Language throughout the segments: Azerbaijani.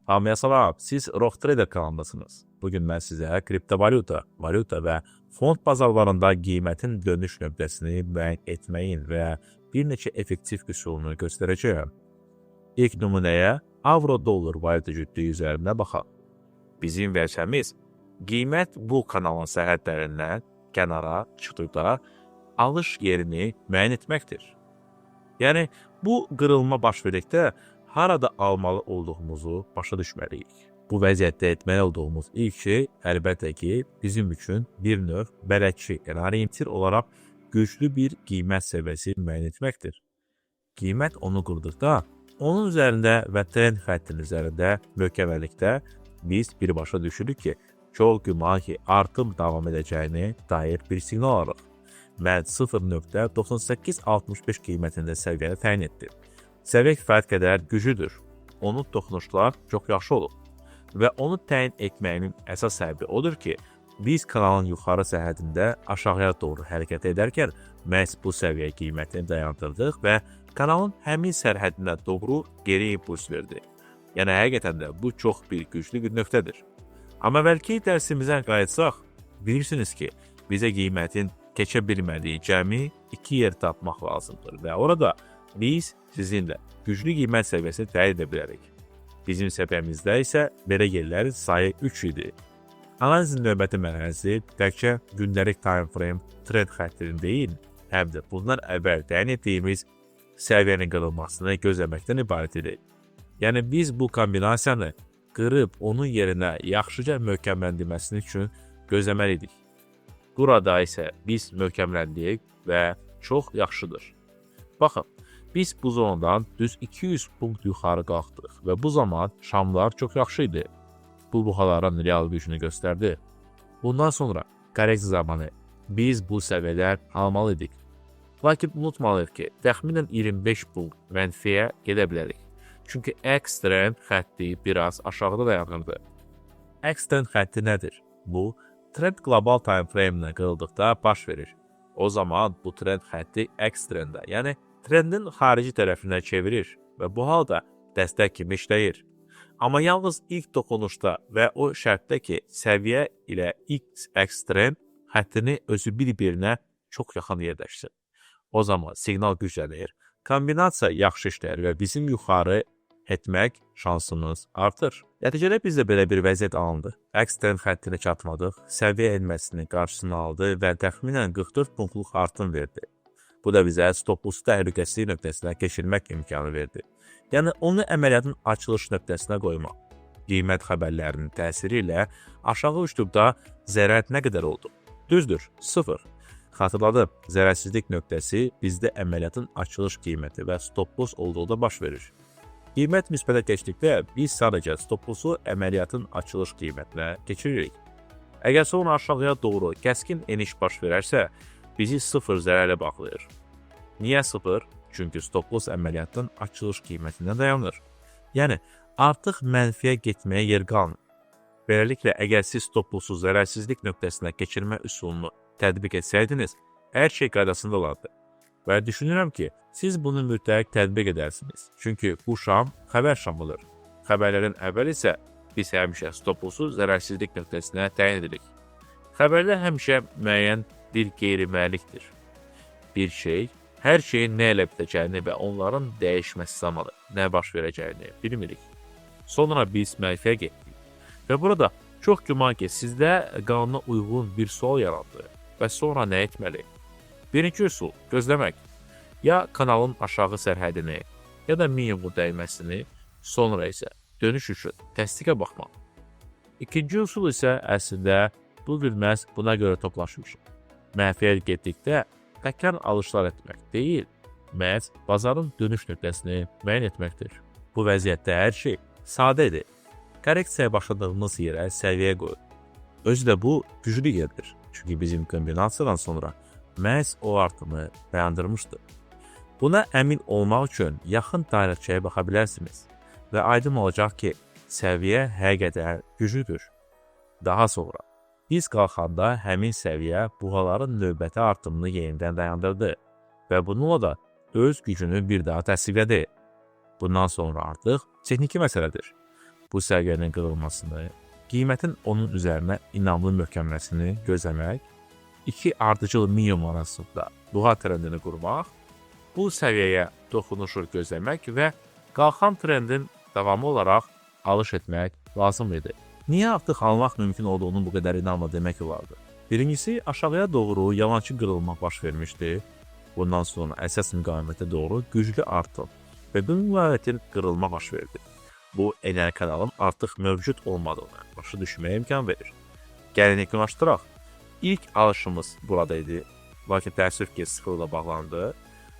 Hamıya salam, siz Rock Trader kanalındasınız. Bugün mən sizə kriptovalyuta, valyuta və fond bazarlarında qiymətin dönüş nöqtəsini müəyyən etməyin və bir neçə effektiv üsulunu göstərəcəyəm. İlk nümunəyə avro-dollar valyuta cütlüyü üzərində baxaq. Bizim vəzifəmiz qiymət bu kanalın sərhədlərindən kənara çıxdıqda alış yerini müəyyən etməkdir. Yəni, bu qırılma baş verdikdə harada almalı olduğumuzu başa düşməliyik. Bu vəziyyətdə etməli olduğumuz ilk şey, əlbəttə ki, bizim üçün bir növ bələdçi, yəni orientir olaraq güclü bir qiymət səviyyəsi müəyyən etməkdir. Qiymət onu qurduqda, onun üzərində və trend xəttinin üzərində möhkəməllikdə biz birbaşa düşürük ki, çox güman ki, artım davam edəcəyini dair bir siqnal alırıq. Mən 0.9865 qiymətində səviyyəni təyin etdim. Səviyyə kifayət qədər güclüdür. Onun toxunuşlar çox yaxşı olur. Və onu təyin etməyinin əsas səbəbi odur ki, biz kanalın yuxarı sərhədində aşağıya doğru hərəkət edərkən məhz bu səviyyə qiymətini dayandırdıq və kanalın həmin sərhədinə doğru geri impuls verdi. Yəni, həqiqətən də bu çox bir güclü bir nöqtədir. Amma bəlkə dərsimizə qayıtsaq, bilirsiniz ki, bizə qiymətin keçə bilmədiyi cəmi iki yer tapmaq lazımdır və orada biz sizinlə güclü qiymət səviyyəsini təyin edə bilərik. Bizim səviyyəmizdə isə belə yerlərin sayı 3 idi. Analizin növbəti mərhələsi təkcə gündəlik time frame trend xəttinin deyil, həm də bundan əvvəl təyin etdiyimiz səviyyənin qırılmasını gözləməkdən ibarət idi. Yəni, biz bu kombinasiyanı qırıb onun yerinə yaxşıca möhkəmləndirməsini üçün gözləməliydik. Burada isə biz möhkəmləndik və çox yaxşıdır. Baxın, biz bu zonadan düz 200 punkt yuxarı qalxdıq və bu zaman şamlar çox yaxşı idi. Bu buxaların real gücünü göstərdi. Bundan sonra korreksiya zamanı biz bu səviyyələr almalıydık. Lakin unutmalıyıq ki, təxminən 25 punkt mənfiyə gedə bilərik. Çünki X-trend xətti biraz aşağıda dayanırdı. X-trend xətti nədir? Bu, trend qlobal time frame ilə qırıldıqda baş verir. O zaman bu trend xətti X-trendə, yəni trendin xarici tərəfinə çevirir və bu halda dəstək kimi işləyir. Amma yalnız ilk toxunuşda və o şərtdə ki, səviyyə ilə X trend xəttini özü bir-birinə çox yaxın yerləşsin. O zaman siqnal güclənir, kombinasiya yaxşı işləyir və bizim yuxarı etmək şansımız artır. Nəticədə bizdə belə bir vəziyyət alındı. X trend xəttinə çatmadıq, səviyyə enməsinin qarşısını aldı və təxminən 44 punktluq artım verdi. Bu da bizə stop-loss təhlükəsizlik nöqtəsinə keçirmək imkanı verdi. Yəni, onu əməliyyatın açılış nöqtəsinə qoymaq. Qiymət xəbərlərinin təsiri ilə aşağı uçduqda zərər nə qədər oldu? Düzdür, 0. Xatırladım, zərərsizlik nöqtəsi bizdə əməliyyatın açılış qiyməti və stop-loss olduğunda baş verir. Qiymət müsbətə keçdikdə biz sadəcə stop-lossu əməliyyatın açılış qiymətinə keçiririk. Əgər sonra aşağıya doğru kəskin eniş baş verərsə, bizi 0 zərərlə bağlayır. Niyə 0? Çünki stop-loss əməliyyatın açılış qiymətindən dayanır. Yəni, artıq mənfiyə getməyə yer qalmır. Beləliklə, əgər siz stop-lossu zərərsizlik nöqtəsinə keçirmə üsulunu tətbiq etsəydiniz, hər şey qaydasında olardı. Və düşünürəm ki, siz bunu mütləq tətbiq edərsiniz. Çünki bu şam xəbər şamıdır. Xəbərlərin əvvəli isə biz həmişə stop-lossu zərərsizlik nöqtəsinə təyin edirik. Xəbərlər həmişə müəyyən bir qeyri-müəllikdir. Bir şey, hər şeyin nə ilə bitəcəyini və onların dəyişməsi zamanı nə baş verəcəyini bilmirik. Sonra biz mənfiyə getdik. Və burada çox güman ki, sizdə qanuna uyğun bir sual yarandı və sonra nə etməli? Birinci üsul, gözləmək. Ya kanalın aşağı sərhədini, ya da minimum dəyməsini, sonra isə dönüş üçün təsdiqə baxmaq. İkinci üsul isə əslində bu bilməz buna görə toplaşmışıq. Mənfiyə getdikdə təkrar alışlar etmək deyil, məhz bazarın dönüş nöqtəsini müəyyən etməkdir. Bu vəziyyətdə hər şey sadədir. Korreksiyaya başladığımız yerə səviyyə qoyun. Özü də bu güclü yerdir. Çünki bizim kombinasiyadan sonra məhz o artımı dayandırmışdı. Buna əmin olmaq üçün yaxın tarixçəyə baxa bilərsiniz və aydın olacaq ki, səviyyə həqiqətən güclüdür. Daha sonra biz qalxanda həmin səviyyə buğaların növbəti artımını yenidən dayandırdı və bununla da öz gücünü bir daha təsdiqlədi. Bundan sonra artıq texniki məsələdir. bu səviyyənin qırılmasını, qiymətin onun üzərinə inamlı möhkəmləsini gözləmək, iki ardıcıl minimum arasında buğa trendini qurmaq, bu səviyyəyə toxunuşu gözləmək və qalxan trendin davamı olaraq alış etmək lazım idi. Niyə artıq almaq mümkün olduğunu bu qədər inanla demək olardı? Birincisi, aşağıya doğru yalançı qırılma baş vermişdi. Bundan sonra əsas müqavimətə doğru güclü artım və bu müqavimətin qırılma baş verdi. Bu, enəl kanalın artıq mövcud olmadığını başa düşməyə imkan verir. Gəlin yekunlaşdıraq. İlk alışımız burada idi. Lakin təəssüf ki, sıfırla bağlandı.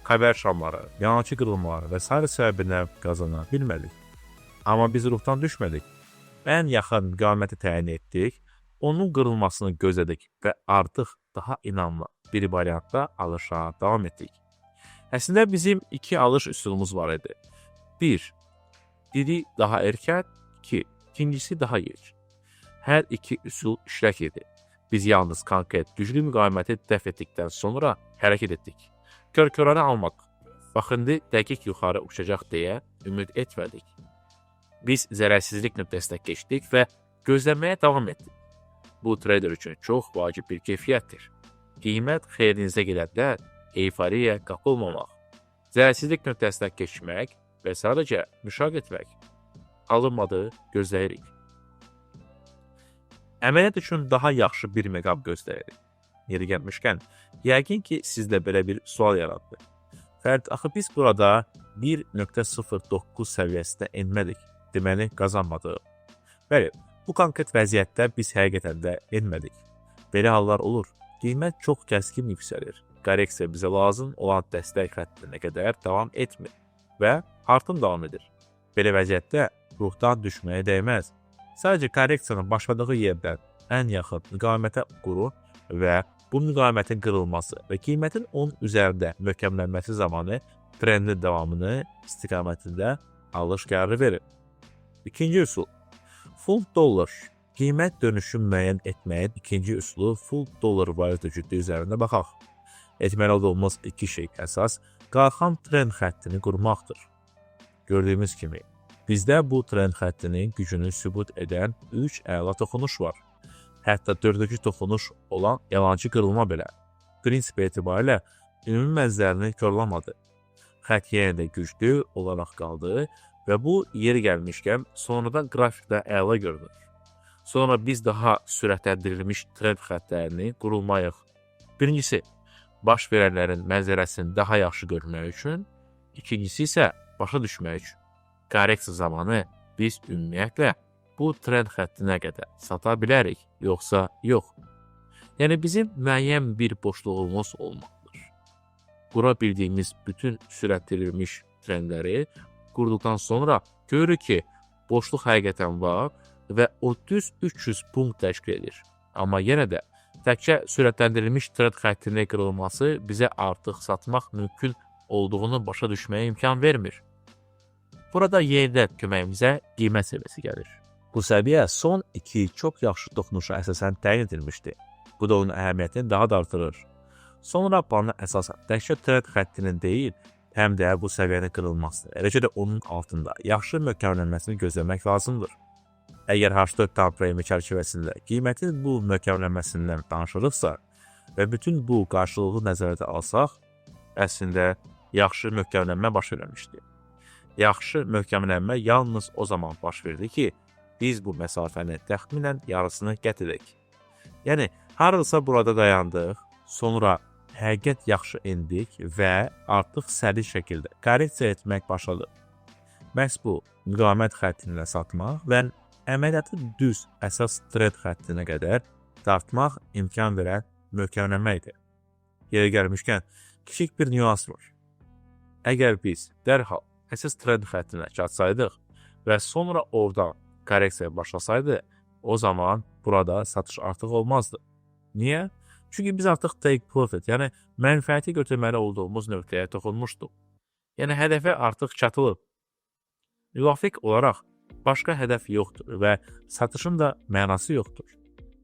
Xəbər şamları, yalançı qırılmaları və s. səbəbinə qazana bilmədik. Amma biz ruhdan düşmədik. Ən yaxın müqaviməti təyin etdik, onun qırılmasını gözlədik və artıq daha inamlı bir variantda alışa davam etdik. Əslində bizim iki alış üsulumuz var idi. 1. Biri daha erkən, 2. İkincisi daha gec. Hər iki üsul işlək idi. Biz yalnız konkret güclü müqaviməti dəf etdikdən sonra hərəkət etdik. Kör-körəni almaq. Bax, indi dəqiq yuxarı uçacaq deyə ümid etmədik. Biz zərərsizlik nöqtəsinə keçdik və gözləməyə davam etdik. Bu trader üçün çox vacib bir keyfiyyətdir. Qiymət xeyrinizə gedəndə eyfariya qapılmamaq, zərərsizlik nöqtəsinə keçmək və sadəcə müşahidə etmək. Alınmadı, gözləyirik. Əməliyyat üçün daha yaxşı bir məqam gözləyirik. Yeri gəlmişkən, yəqin ki, sizdə belə bir sual yaratdı. Fərid, axı biz burada 1.09 səviyyəsində enmədik. Deməli, qazanmadıq. Bəli, bu konkret vəziyyətdə biz həqiqətən də enmədik. Belə hallar olur. Qiymət çox kəskin yüksəlir. Korreksiya bizə lazım olan dəstək xəttinə qədər davam etmir və artım davam edir. Belə vəziyyətdə ruhdan düşməyə dəyməz. Sadəcə korreksiyanın başladığı yerdən ən yaxın müqavimətə qurun və bu müqavimətin qırılması və qiymətin onun üzərində möhkəmlənməsi zamanı trendin davamını istiqamətində alış qərarı verin. İkinci üsul. Full dollar. Qiymət dönüşüm müəyyən etməyin ikinci üsulu full dollar valyuta cütlüyü üzərində baxaq. Etməli olduğumuz iki şey əsas qalxan trend xəttini qurmaqdır. Gördüyümüz kimi, bizdə bu trend xəttinin gücünü sübut edən 3 əla toxunuş var. Hətta 4-cü toxunuş olan yalancı qırılma belə. Prinsip etibarilə ümumi mənzərini korlamadı. Xətt yenə də güclü olaraq qaldı və bu yeri gəlmişkən sonradan qrafikdə əla görünür. Sonra biz daha sürətləndirilmiş trend xəttlərini qurulmayıq. Birincisi, baş verənlərin mənzərəsini daha yaxşı görmək üçün, ikincisi isə başa düşmək üçün. Korreksiya zamanı biz ümumiyyətlə bu trend xəttinə qədər sata bilərik, yoxsa yox. Yəni bizim müəyyən bir boşluğumuz olmalıdır. Qura bildiyimiz bütün sürətləndirilmiş trendləri qurduqdan sonra görürük ki, boşluq həqiqətən var və o düz 300 punkt təşkil edir. Amma yenə də təkcə sürətləndirilmiş trend xəttinin qırılması bizə artıq satmaq mümkün olduğunu başa düşməyə imkan vermir. Burada yenidən köməyimizə qiymət səviyyəsi gəlir. Bu səviyyə son iki çox yaxşı toxunuşa əsasən təyin edilmişdi. Bu da onun əhəmiyyətini daha da artırır. Sonra plana əsasən təkcə trend xəttinin deyil, həm də bu səviyyənin qırılmasını, eləcə də onun altında yaxşı möhkəmlənməsini gözləmək lazımdır. Əgər H4 time frame çərçivəsində qiymətin bu möhkəmlənməsindən danışırıqsa və bütün bu qarşılığı nəzərdə alsaq, əslində yaxşı möhkəmlənmə baş vermişdi. Yaxşı möhkəmlənmə yalnız o zaman baş verdi ki, biz bu məsafəni təxminən yarısını qət edək. Yəni, harılsa burada dayandıq, sonra həqiqət yaxşı endik və artıq səri şəkildə korreksiya etmək başladı. Məhz bu, müqavimət xəttində satmaq və əməliyyatı düz əsas trend xəttinə qədər dartmaq imkan verən möhkəmlənməkdir. Yeri gəlmişkən, kiçik bir nüans var. Əgər biz dərhal əsas trend xəttinə çatsaydıq və sonra oradan korreksiya başlasaydı, o zaman burada satış artıq olmazdı. Niyə? Çünki biz artıq take profit, yəni mənfəəti götürməli olduğumuz nöqtəyə toxunmuşduq. Yəni hədəfə artıq çatılıb. Müvafiq olaraq başqa hədəf yoxdur və satışın da mənası yoxdur.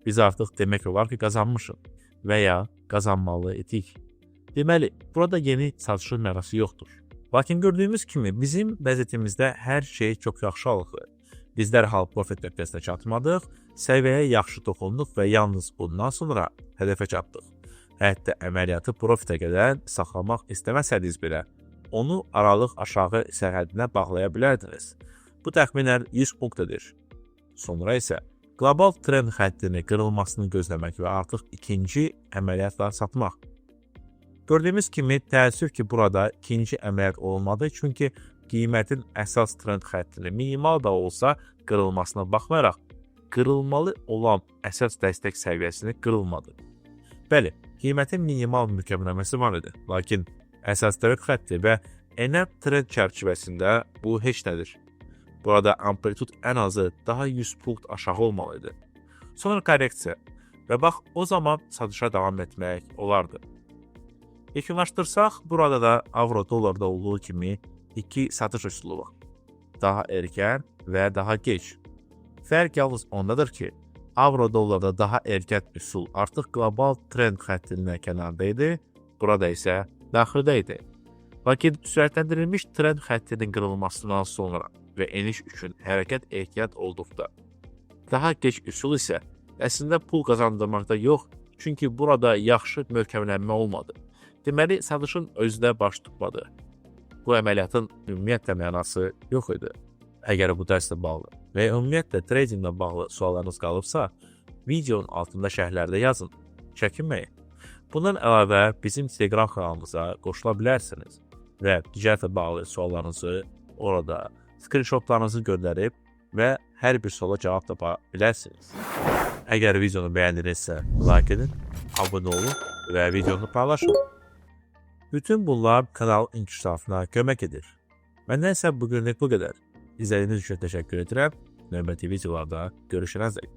Biz artıq demək olar ki, qazanmışıq və ya qazanmalı idik. Deməli, burada yeni satışın mənası yoxdur. Lakin gördüyümüz kimi bizim vəziyyətimizdə hər şey çox yaxşı alınır. Biz dərhal profit nöqtəsinə çatmadıq, səviyyəyə yaxşı toxunduq və yalnız bundan sonra hədəfə çatdıq. Hətta əməliyyatı profitə qədər saxlamaq istəməsəniz belə, onu aralıq aşağı sərhədinə bağlaya bilərdiniz. Bu təxminən 100 punkt edir. Sonra isə qlobal trend xəttini qırılmasını gözləmək və artıq ikinci əməliyyatla satmaq. Gördüyümüz kimi təəssüf ki, burada ikinci əməliyyat olmadı, çünki qiymətin əsas trend xəttini minimal da olsa qırılmasına baxmayaraq, qırılmalı olan əsas dəstək səviyyəsini qırılmadı. Bəli, qiymətin minimal mükəmmelləməsi var idi, lakin əsas trend xətti və enəm trend çərçivəsində bu heç nədir. Burada amplitud ən azı daha 100 punkt aşağı olmalıydı. Sonra korreksiya və bax o zaman satışa davam etmək olardı. Yekunlaşdırsaq, burada da avro-dollarda olduğu kimi iki satış üsulu var. Daha erkən və daha gec. Fərq yalnız ondadır ki, avro-dollarda daha erkən üsul artıq qlobal trend xəttindən kənarda idi, burada isə daxildə idi. Lakin sürətləndirilmiş trend xəttinin qırılmasından sonra və eniş üçün hərəkət ehtiyat olduqda, daha gec üsul isə əslində pul qazandırmaqda yox, çünki burada yaxşı möhkəmlənmə olmadı. Deməli, satışın özünə baş tutmadı. Bu əməliyyatın ümumiyyətlə mənası yox idi. Əgər bu dərslə bağlı və ümumiyyətlə tradinglə bağlı suallarınız qalıbsa, videonun altında şərhlərdə yazın, çəkinməyin. Bundan əlavə bizim Telegram kanalımıza qoşula bilərsiniz və ticarətlə bağlı suallarınızı orada screenshotlarınızı göndərib və hər bir suala cavab tapa bilərsiniz. Əgər videonu bəyəndinizsə, like edin, abunə olun və videonu paylaşın. Bütün bunlar kanalın inkişafına kömək edir. Məndən isə bugünlük bu qədər. İzlədiyiniz üçün təşəkkür edirəm. Növbəti videolarda görüşənəcək.